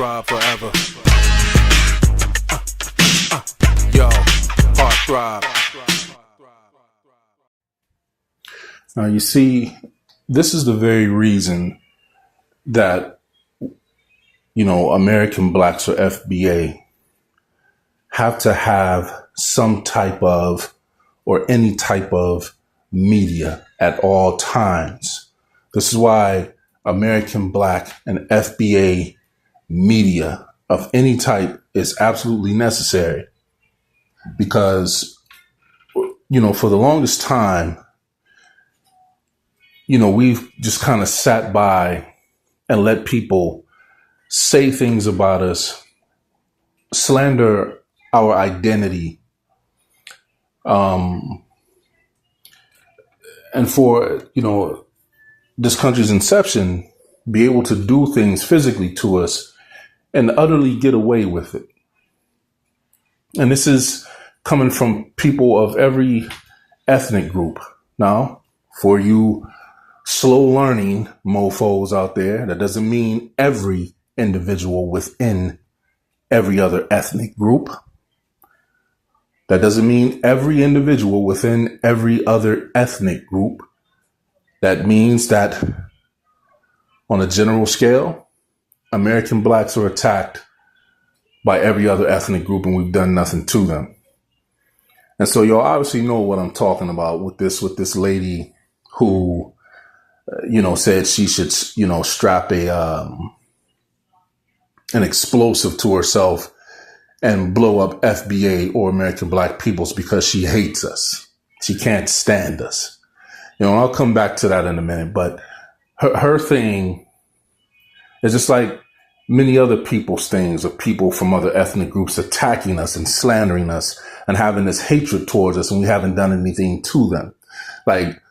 Throb forever. Yo, heart throb. Now, you see, this is the very reason that, American blacks or FBA have to have some type of or any type of media at all times. This is why American black and FBA media of any type is absolutely necessary. Because, for the longest time, we've just kind of sat by and let people say things about us, slander our identity, and for, this country's inception, be able to do things physically to us and utterly get away with it. And this is coming from people of every ethnic group. Now, for you slow learning mofos out there, that doesn't mean every individual within every other ethnic group. That doesn't mean every individual within every other ethnic group. That means that on a general scale, American blacks are attacked by every other ethnic group and we've done nothing to them. And so y'all obviously know what I'm talking about with this lady who, said she should, strap an explosive to herself and blow up FBA or American black peoples because she hates us. She can't stand us. I'll come back to that in a minute, but her thing is just like many other people's things of people from other ethnic groups attacking us and slandering us and having this hatred towards us and we haven't done anything to them. Like,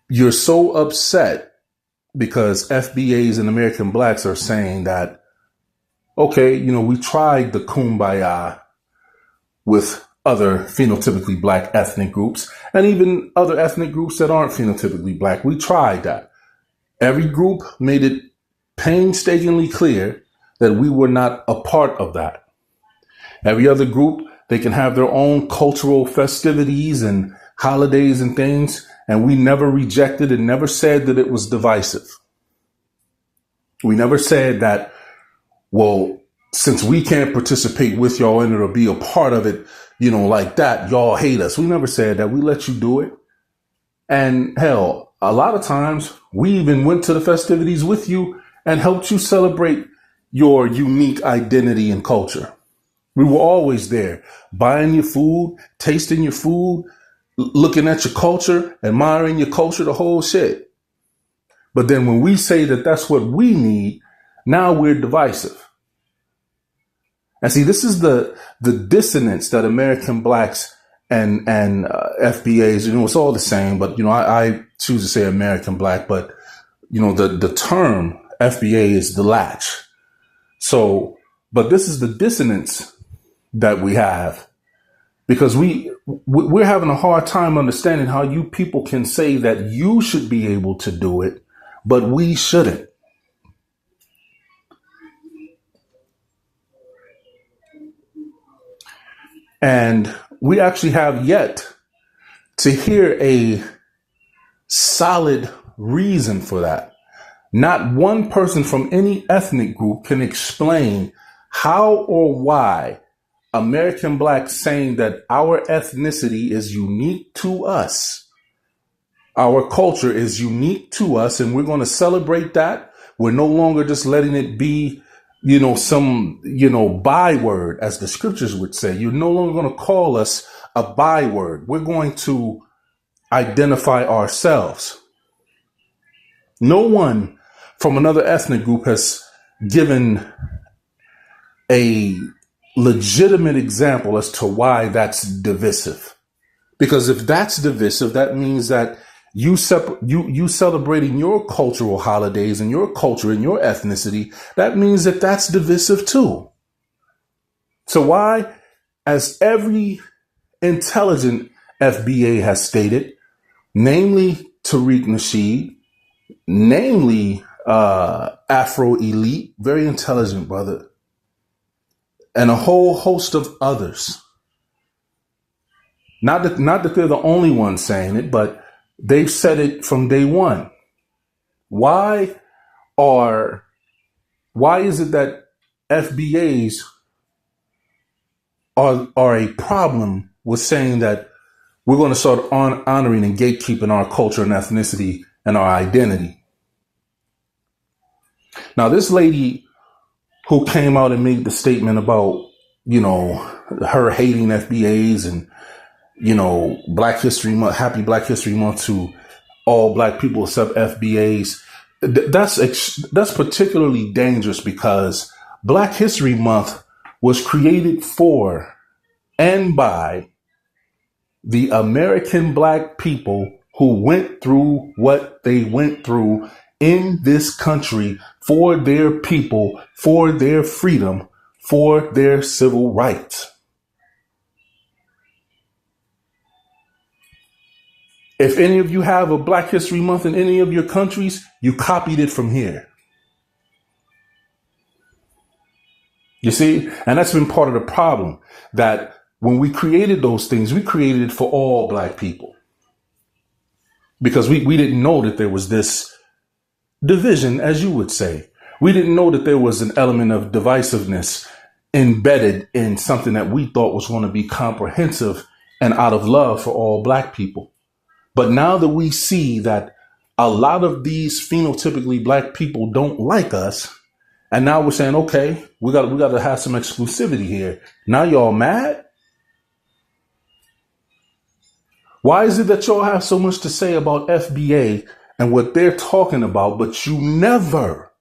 you're so upset because FBAs and American blacks are saying that, okay, we tried the kumbaya with other phenotypically black ethnic groups and even other ethnic groups that aren't phenotypically black. We tried that. Every group made it painstakingly clear that we were not a part of that. Every other group, they can have their own cultural festivities and holidays and things, and we never rejected and never said that it was divisive. We never said that, well, since we can't participate with y'all in it or be a part of it, like that, y'all hate us. We never said that. We let you do it. And hell, a lot of times we even went to the festivities with you and helped you celebrate your unique identity and culture. We were always there, buying your food, tasting your food, looking at your culture, admiring your culture, the whole shit. But then when we say that that's what we need, now we're divisive. And see, this is the dissonance that American blacks and FBAs, it's all the same, but, I choose to say American black, but, the term FBA is the latch. So, but this is the dissonance that we have because we're having a hard time understanding how you people can say that you should be able to do it, but we shouldn't. And we actually have yet to hear a solid reason for that. Not one person from any ethnic group can explain how or why American blacks saying that our ethnicity is unique to us. Our culture is unique to us, and we're going to celebrate that. We're no longer just letting it be some, byword, as the scriptures would say. You're no longer going to call us a byword. We're going to identify ourselves. No one from another ethnic group has given a legitimate example as to why that's divisive. Because if that's divisive, that means that you celebrating your cultural holidays and your culture and your ethnicity, that means that that's divisive too. So why, as every intelligent FBA has stated, namely Tariq Nasheed, namely Afro elite, very intelligent brother, and a whole host of others. Not that they're the only ones saying it, but they've said it from day one. Why is it that FBAs are a problem with saying that we're going to start honoring and gatekeeping our culture and ethnicity and our identity? Now, this lady who came out and made the statement about, her hating FBAs and, Black History Month, happy Black History Month to all Black people except FBAs. That's particularly dangerous because Black History Month was created for and by the American Black people who went through what they went through in this country for their people, for their freedom, for their civil rights. If any of you have a Black History Month in any of your countries, you copied it from here. You see? And that's been part of the problem, that when we created those things, we created it for all Black people. Because we didn't know that there was this division, as you would say. We didn't know that there was an element of divisiveness embedded in something that we thought was going to be comprehensive and out of love for all Black people. But now that we see that a lot of these phenotypically Black people don't like us, and now we're saying, okay, we got to have some exclusivity here. Now y'all mad? Why is it that y'all have so much to say about FBA and what they're talking about, but you never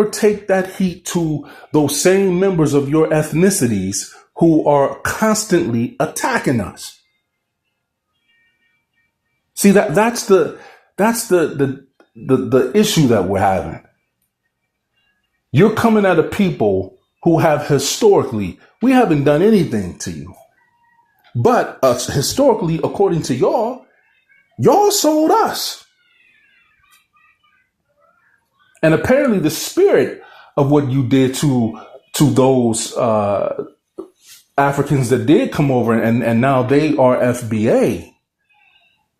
take that heat to those same members of your ethnicities who are constantly attacking us? See, that's the issue that we're having. You're coming at a people who have historically, we haven't done anything to you. But historically, according to y'all sold us. And apparently the spirit of what you did to those Africans that did come over and now they are FBA.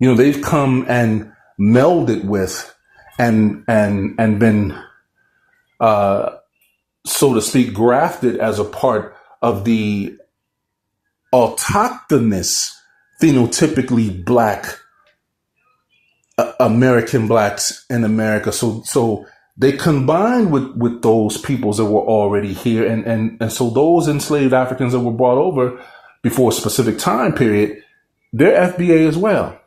They've come and melded with and been, so to speak, grafted as a part of the autochthonous, phenotypically Black American Blacks in America. So they combined with those peoples that were already here. And so those enslaved Africans that were brought over before a specific time period, they're FBA as well.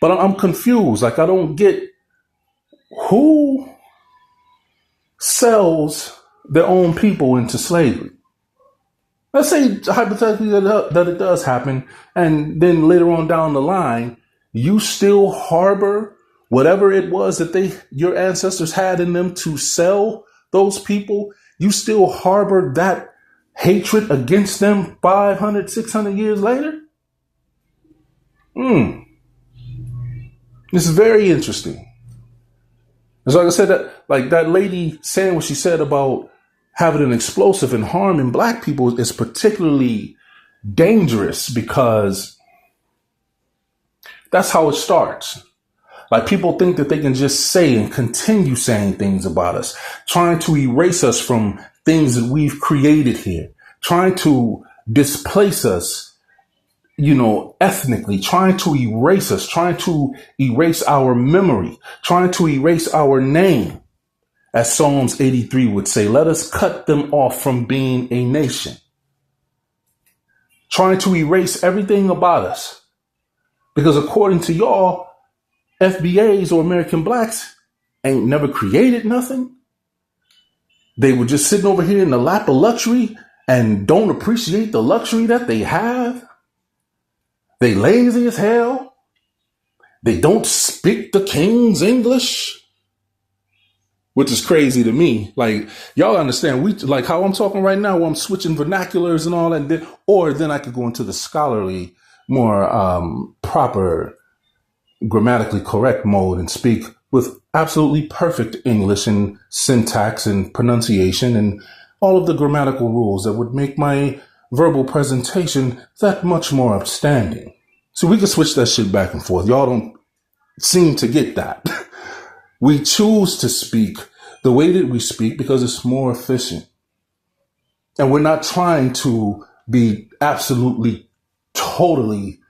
But I'm confused. Like, I don't get who sells their own people into slavery. Let's say hypothetically that it does happen. And then later on down the line, you still harbor whatever it was that your ancestors had in them to sell those people. You still harbor that hatred against them 500, 600 years later. This is very interesting. It's like I said, that lady saying what she said about having an explosive and harming Black people is particularly dangerous because that's how it starts. Like, people think that they can just say and continue saying things about us, trying to erase us from things that we've created here, trying to displace us, ethnically, trying to erase us, trying to erase our memory, trying to erase our name. As Psalms 83 would say, let us cut them off from being a nation. Trying to erase everything about us. Because according to y'all, FBAs or American Blacks ain't never created nothing. They were just sitting over here in the lap of luxury and don't appreciate the luxury that they have. They lazy as hell. They don't speak the king's English, which is crazy to me. Like, y'all understand, like how I'm talking right now, where I'm switching vernaculars and all that, or then I could go into the scholarly, more proper, grammatically correct mode and speak with absolutely perfect English and syntax and pronunciation and all of the grammatical rules that would make my verbal presentation that much more outstanding. So we can switch that shit back and forth. Y'all don't seem to get that. We choose to speak the way that we speak because it's more efficient. And we're not trying to be absolutely, totally,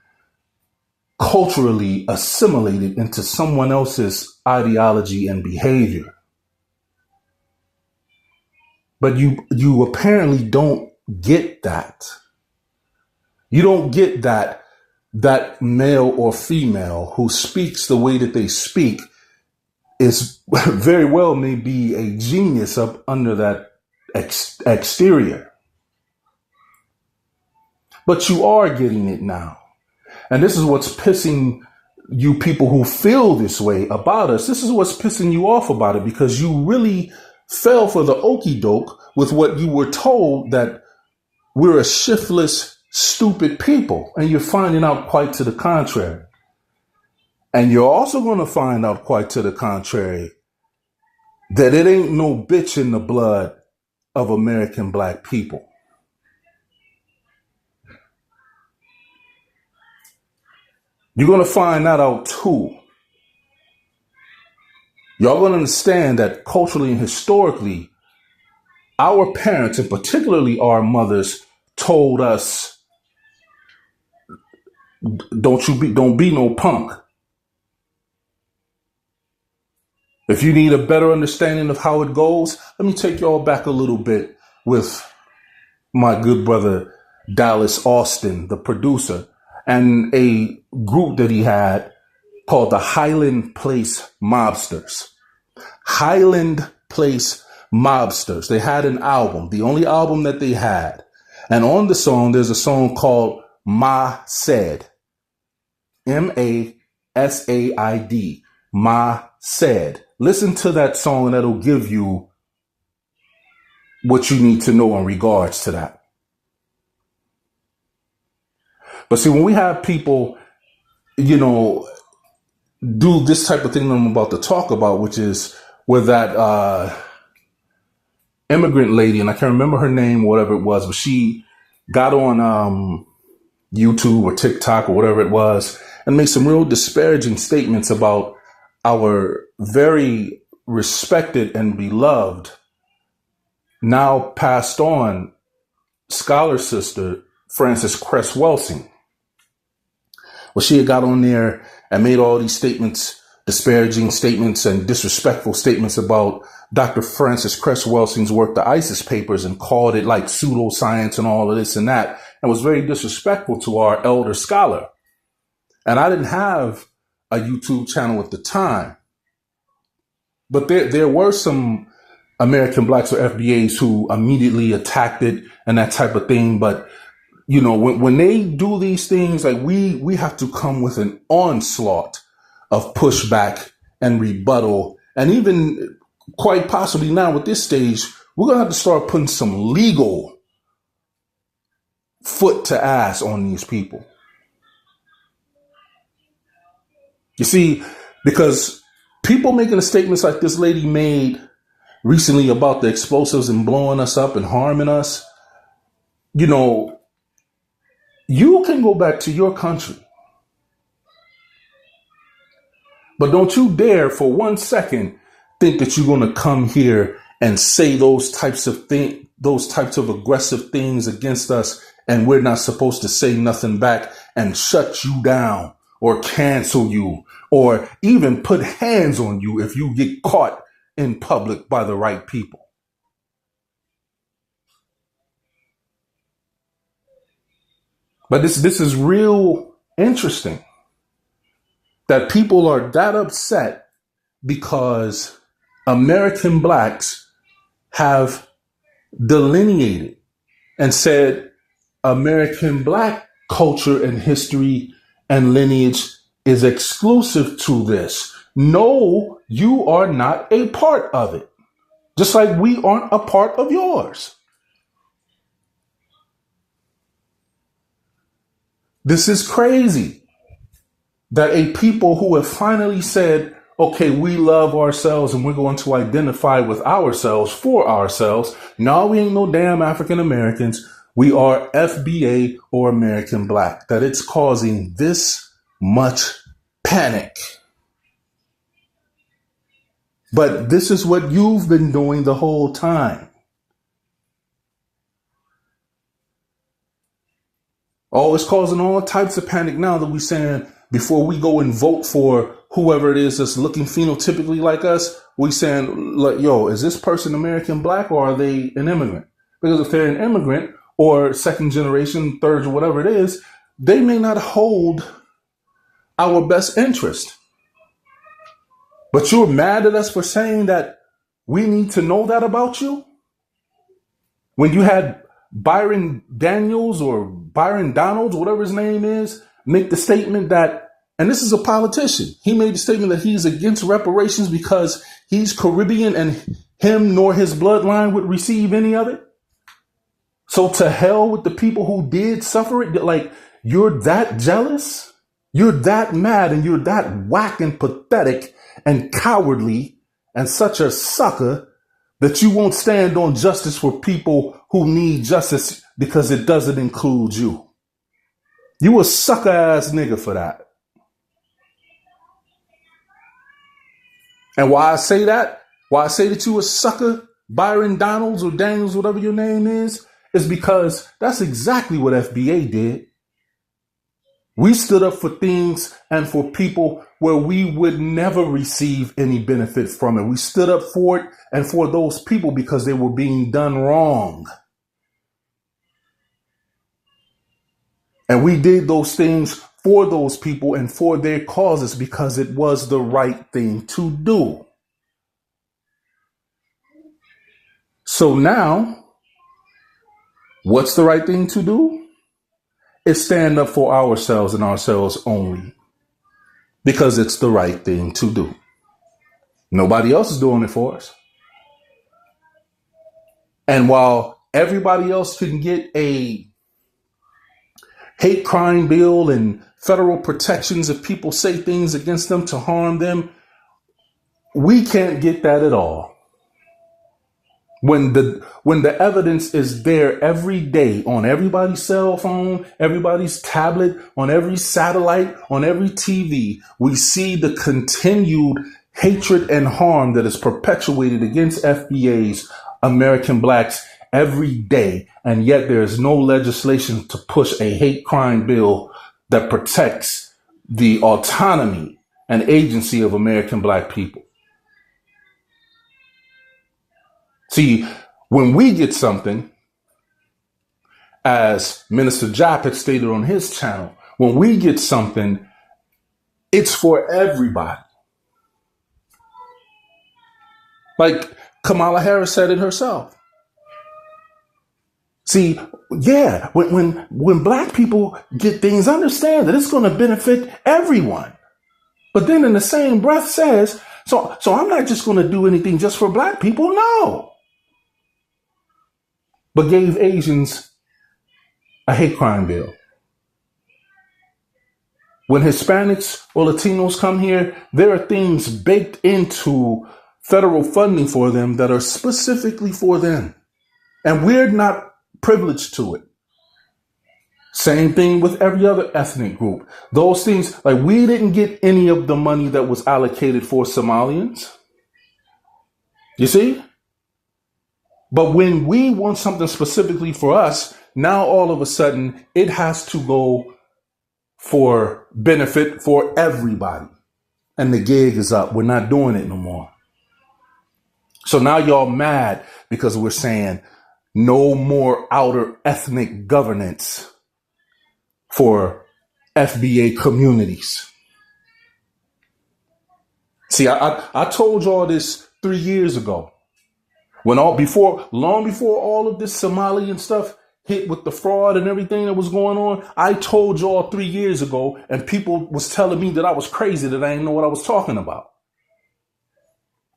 culturally assimilated into someone else's ideology and behavior. But you apparently don't get that. You don't get that male or female who speaks the way that they speak is very well may be a genius up under that exterior. But you are getting it now. And this is what's pissing you people who feel this way about us. This is what's pissing you off about it, because you really fell for the okie doke with what you were told, that we're a shiftless, stupid people. And you're finding out quite to the contrary. And you're also going to find out quite to the contrary that it ain't no bitch in the blood of American black people. You're going to find that out too. Y'all going to understand that culturally and historically, our parents, and particularly our mothers, told us, don't be no punk. If you need a better understanding of how it goes, let me take y'all back a little bit with my good brother Dallas Austin, the producer, and a group that he had called the Highland Place Mobsters. Highland Place Mobsters. They had an album, the only album that they had. And on the song, there's a song called Ma Said. Masaid. Ma Said. Listen to that song and that'll give you what you need to know in regards to that. But see, when we have people, do this type of thing that I'm about to talk about, which is where that immigrant lady, and I can't remember her name, whatever it was, but she got on YouTube or TikTok or whatever it was and made some real disparaging statements about our very respected and beloved, now passed on scholar sister, Frances Cress Welsing. Well, she had got on there and made all these statements, disparaging statements and disrespectful statements about Dr. Frances Cress Welsing's work, the ISIS papers, and called it like pseudoscience and all of this and that, and was very disrespectful to our elder scholar. And I didn't have a YouTube channel at the time, but there were some American blacks or FBAs who immediately attacked it and that type of thing. But when they do these things, like we have to come with an onslaught of pushback and rebuttal. And even quite possibly now at this stage, we're going to have to start putting some legal foot to ass on these people. You see, because people making the statements like this lady made recently about the explosives and blowing us up and harming us, you can go back to your country, but don't you dare for 1 second think that you're going to come here and say those types of aggressive things against us, and we're not supposed to say nothing back and shut you down or cancel you or even put hands on you if you get caught in public by the right people. But this is real interesting that people are that upset because American blacks have delineated and said American black culture and history and lineage is exclusive to this. No, you are not a part of it. Just like we aren't a part of yours. This is crazy. that a people who have finally said, okay, we love ourselves and we're going to identify with ourselves for ourselves. No, we ain't no damn African Americans. We are FBA or American Black. That it's causing this much panic. But this is what you've been doing the whole time. Oh, it's causing all types of panic now that we're saying before we go and vote for whoever it is that's looking phenotypically like us, we saying, like, yo, is this person American Black or are they an immigrant? Because if they're an immigrant or second generation, third, or whatever it is, they may not hold our best interest. But you're mad at us for saying that we need to know that about you? When you had Byron Daniels or Byron Donalds, whatever his name is, make the statement that, and this is a politician, he made the statement that he's against reparations because he's Caribbean and him nor his bloodline would receive any of it. So to hell with the people who did suffer it. Like, you're that jealous, you're that mad, and you're that whack and pathetic and cowardly and such a sucker that you won't stand on justice for people who need justice because it doesn't include you. You a sucker ass nigga for that. And why I say that, why I say that you a sucker, Byron Donalds or Daniels, whatever your name is because that's exactly what FBA did. We stood up for things and for people where we would never receive any benefit from it. We stood up for it and for those people because they were being done wrong. And we did those things for those people and for their causes because it was the right thing to do. So now, what's the right thing to do? Is stand up for ourselves and ourselves only. Because it's the right thing to do. Nobody else is doing it for us. And while everybody else can get a hate crime bill and federal protections if people say things against them to harm them, we can't get that at all. When the evidence is there every day on everybody's cell phone, everybody's tablet, on every satellite, on every TV, we see the continued hatred and harm that is perpetuated against FBAs, American Blacks, every day. And yet there is no legislation to push a hate crime bill that protects the autonomy and agency of American Black people. See, when we get something, as Minister Jap had stated on his channel, when we get something, it's for everybody. Like Kamala Harris said it herself. See, yeah, when Black people get things, understand that it's going to benefit everyone. But then in the same breath says, so I'm not just going to do anything just for Black people. No. But gave Asians a hate crime bill. When Hispanics or Latinos come here, there are things baked into federal funding for them that are specifically for them. And we're not privileged to it. Same thing with every other ethnic group. Those things, like, we didn't get any of the money that was allocated for Somalians. You see? But when we want something specifically for us, now all of a sudden it has to go for benefit for everybody. And the gig is up. We're not doing it no more. So now y'all mad because we're saying no more outer ethnic governance for FBA communities. See, I told y'all this 3 years ago. Long before all of this Somalian stuff hit with the fraud and everything that was going on, I told y'all 3 years ago, and people was telling me that I was crazy, that I didn't know what I was talking about.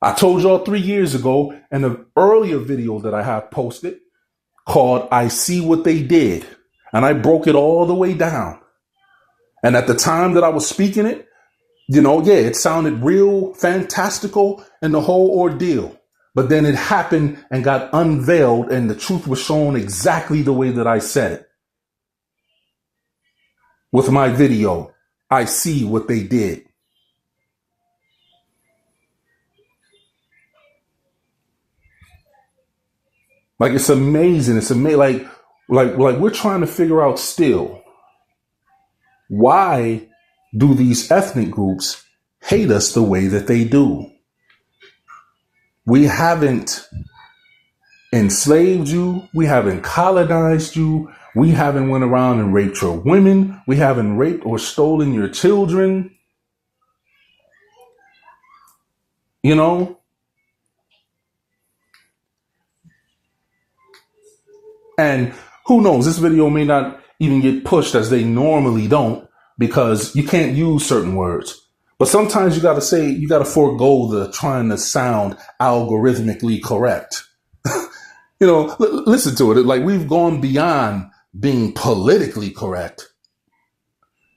I told y'all 3 years ago in an earlier video that I have posted called I See What They Did. And I broke it all the way down. And at the time that I was speaking it, Yeah, it sounded real fantastical and the whole ordeal. But then it happened and got unveiled and the truth was shown exactly the way that I said it. With my video, I see what they did. Like, it's amazing. It's amazing. Like we're trying to figure out still, why do these ethnic groups hate us the way that they do? We haven't enslaved you. We haven't colonized you. We haven't went around and raped your women. We haven't raped or stolen your children. You know? And who knows, this video may not even get pushed as they normally don't, because you can't use certain words. But sometimes you got to forego the trying to sound algorithmically correct. Listen to it. Like, we've gone beyond being politically correct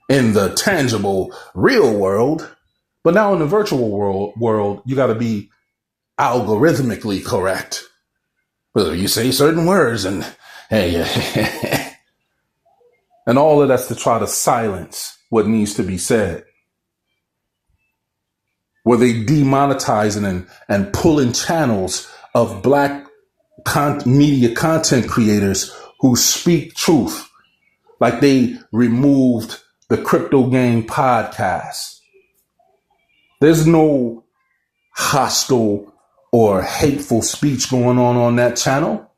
in the tangible, real world. But now in the virtual world, you got to be algorithmically correct. Whether you say certain words and hey, and all of that's to try to silence what needs to be said. Where they demonetizing and pulling channels of black media content creators who speak truth. Like, they removed the Crypto Gang podcast. There's no hostile or hateful speech going on that channel.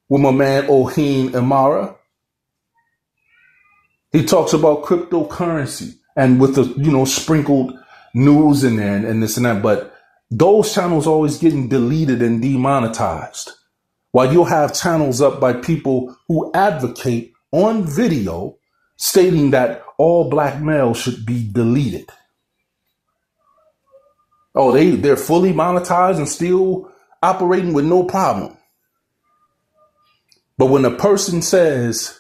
With my man Oheen Imara, he talks about cryptocurrency and with the sprinkled news in there and this and that. But those channels always getting deleted and demonetized. While you'll have channels up by people who advocate on video stating that all black males should be deleted. Oh, they're fully monetized and still operating with no problem. But when a person says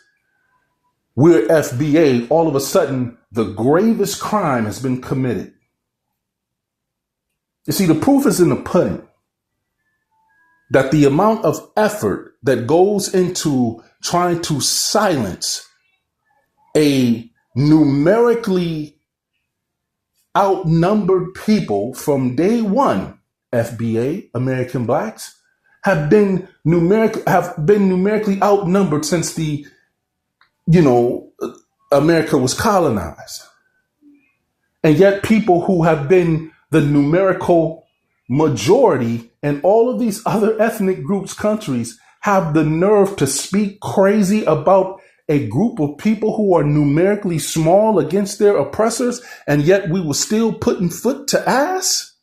we're FBA, all of a sudden the gravest crime has been committed. You see, the proof is in the pudding that the amount of effort that goes into trying to silence a numerically outnumbered people from day one, FBA, American blacks, have been numerically outnumbered since America was colonized. And yet people who have been the numerical majority in all of these other ethnic groups, countries, have the nerve to speak crazy about a group of people who are numerically small against their oppressors, and yet we were still putting foot to ass?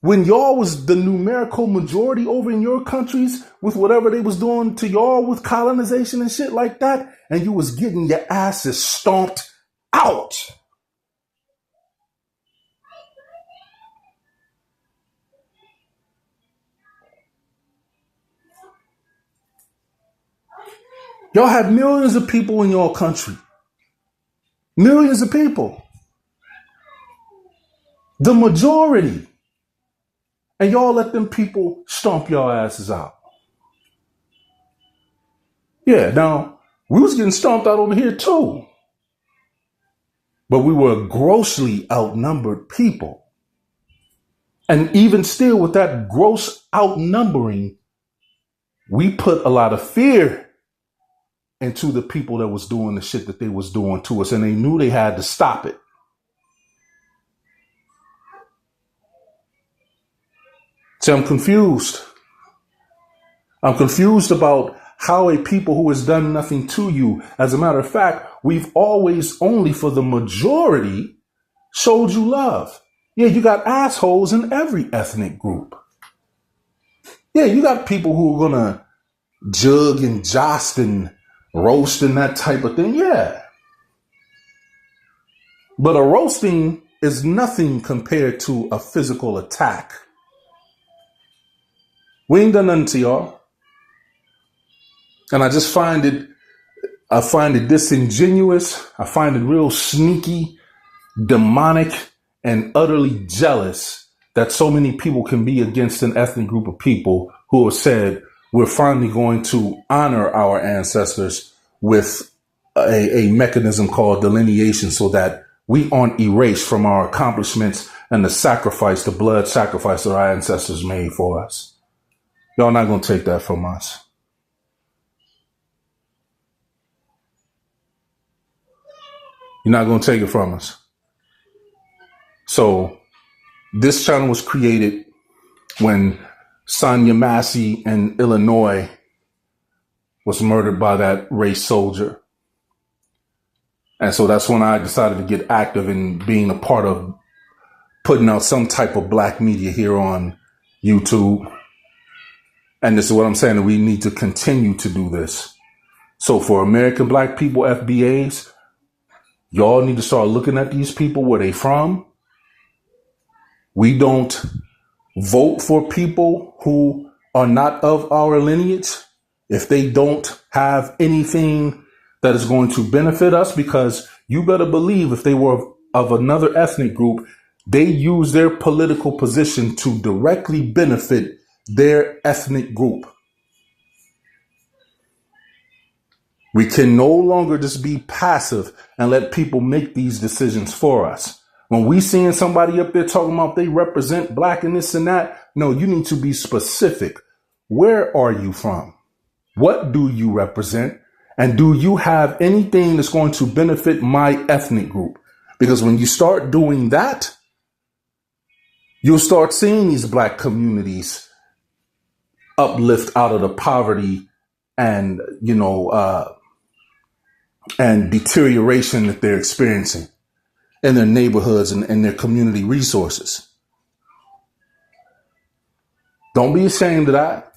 When y'all was the numerical majority over in your countries with whatever they was doing to y'all with colonization and shit like that, and you was getting your asses stomped out. Y'all have millions of people in your country. Millions of people. The majority. And y'all let them people stomp your asses out. Yeah, now, we was getting stomped out over here too. But we were a grossly outnumbered people. And even still, with that gross outnumbering, we put a lot of fear into the people that was doing the shit that they was doing to us, and they knew they had to stop it. So I'm confused. I'm confused about how a people who has done nothing to you. As a matter of fact, we've always only for the majority showed you love. Yeah, you got assholes in every ethnic group. Yeah, you got people who are gonna jug and jost and roast and that type of thing. Yeah. But a roasting is nothing compared to a physical attack. We ain't done nothing to y'all. And I just find it disingenuous. I find it real sneaky demonic and utterly jealous that so many people can be against an ethnic group of people who have said, we're finally going to honor our ancestors with a mechanism called delineation so that we aren't erased from our accomplishments and the blood sacrifice that our ancestors made for us. Y'all not going to take that from us. You're not going to take it from us. So this channel was created when Sonia Massey in Illinois was murdered by that race soldier. And so that's when I decided to get active in being a part of putting out some type of black media here on YouTube. And this is what I'm saying, that we need to continue to do this. So for American black people, FBAs, y'all need to start looking at these people, where they from. We don't vote for people who are not of our lineage if they don't have anything that is going to benefit us, because you better believe if they were of another ethnic group, they use their political position to directly benefit their ethnic group. We can no longer just be passive and let people make these decisions for us. When we seeing somebody up there talking about they represent black and this and that, no, you need to be specific. Where are you from? What do you represent? And do you have anything that's going to benefit my ethnic group? Because when you start doing that, you'll start seeing these black communities uplift out of the poverty and, and deterioration that they're experiencing in their neighborhoods and their community resources. Don't be ashamed of that.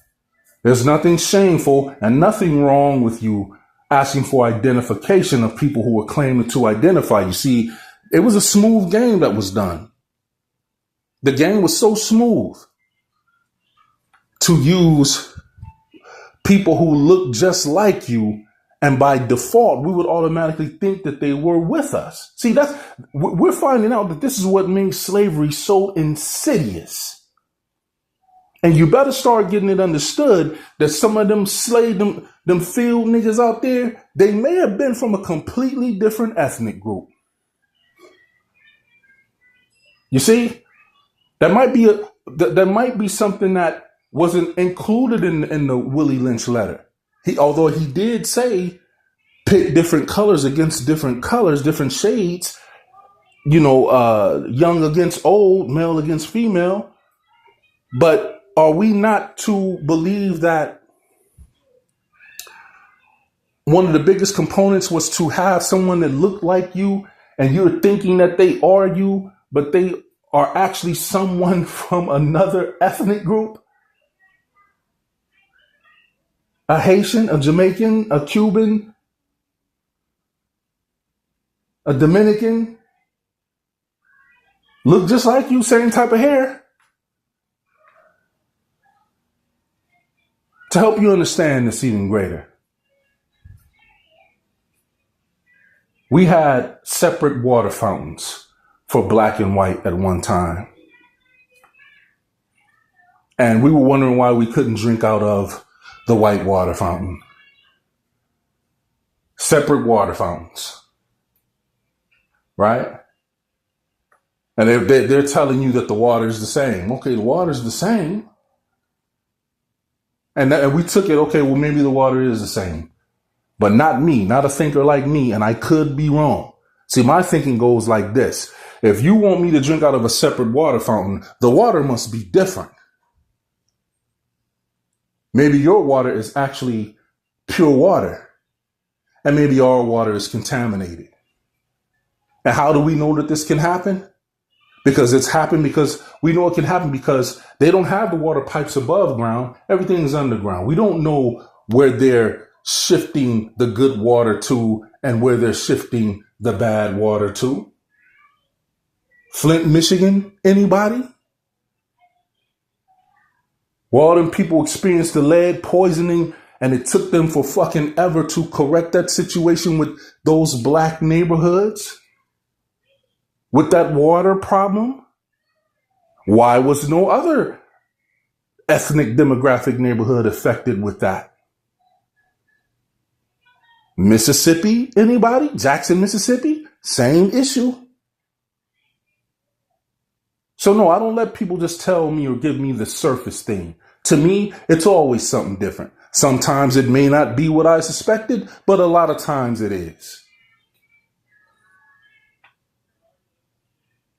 There's nothing shameful and nothing wrong with you asking for identification of people who are claiming to identify. You see, it was a smooth game that was done. The game was so smooth to use people who look just like you, and by default, we would automatically think that they were with us. See, we're finding out that this is what makes slavery so insidious. And you better start getting it understood that some of them them field niggas out there, they may have been from a completely different ethnic group. You see, that might be something that wasn't included in the Willie Lynch letter. Although he did say pit different colors against different colors, different shades, young against old, male against female. But are we not to believe that one of the biggest components was to have someone that looked like you and you're thinking that they are you, but they are actually someone from another ethnic group? A Haitian, a Jamaican, a Cuban, a Dominican, look just like you, same type of hair. To help you understand this even greater, we had separate water fountains for black and white at one time. And we were wondering why we couldn't drink out of the white water fountain. Separate water fountains. Right? And they're telling you that the water is the same. Okay, the water is the same. And we took it, okay, well, maybe the water is the same. But not me, not a thinker like me, and I could be wrong. See, my thinking goes like this. If you want me to drink out of a separate water fountain, the water must be different. Maybe your water is actually pure water, and maybe our water is contaminated. And how do we know that this can happen? Because it's happened because we know it can happen because they don't have the water pipes above ground. Everything is underground. We don't know where they're shifting the good water to and where they're shifting the bad water to. Flint, Michigan, anybody? Well, all them people experienced the lead poisoning and it took them for fucking ever to correct that situation with those black neighborhoods. with that water problem? Why was no other ethnic demographic neighborhood affected with that? Mississippi, anybody? Jackson, Mississippi? Same issue. So no, I don't let people just tell me or give me the surface thing. To me, it's always something different. Sometimes it may not be what I suspected, but a lot of times it is.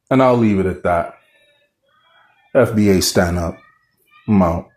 And I'll leave it at that. FBA stand up. I'm out.